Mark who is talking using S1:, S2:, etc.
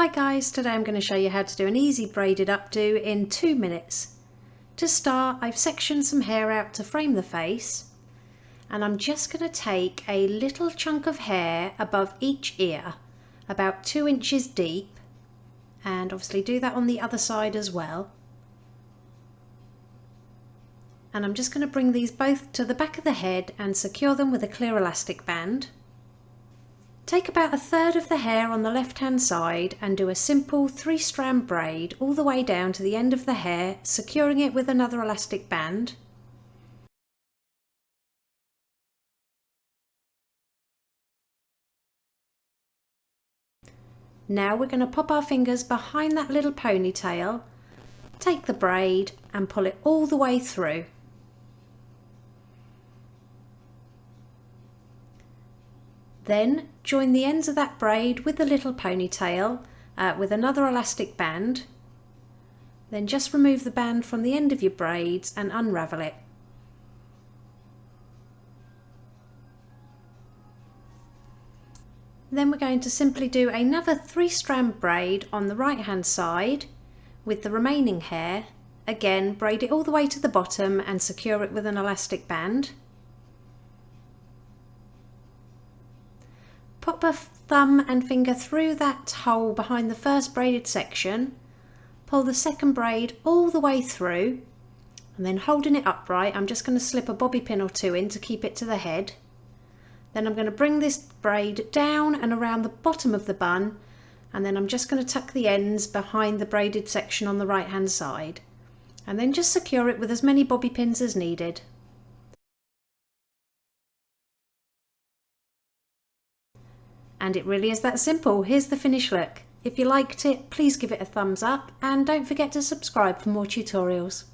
S1: Hi guys, today I'm going to show you how to do an easy braided updo in 2 minutes. To start, I've sectioned some hair out to frame the face, and I'm just going to take a little chunk of hair above each ear, about 2 inches deep, and obviously do that on the other side as well. And I'm just going to bring these both to the back of the head and secure them with a clear elastic band. Take about 1/3 of the hair on the left hand side and do a simple 3-strand braid all the way down to the end of the hair, securing it with another elastic band. Now we're going to pop our fingers behind that little ponytail, take the braid and pull it all the way through. Then join the ends of that braid with the little ponytail with another elastic band. Then just remove the band from the end of your braids and unravel it. Then we're going to simply do another 3-strand braid on the right hand side with the remaining hair. Again, braid it all the way to the bottom and secure it with an elastic band. Pop a thumb and finger through that hole behind the first braided section, pull the second braid all the way through, and then holding it upright, I'm just going to slip a bobby pin or 2 in to keep it to the head. Then I'm going to bring this braid down and around the bottom of the bun, and then I'm just going to tuck the ends behind the braided section on the right hand side, and then just secure it with as many bobby pins as needed. And it really is that simple. Here's the finished look. If you liked it, please give it a thumbs up and don't forget to subscribe for more tutorials.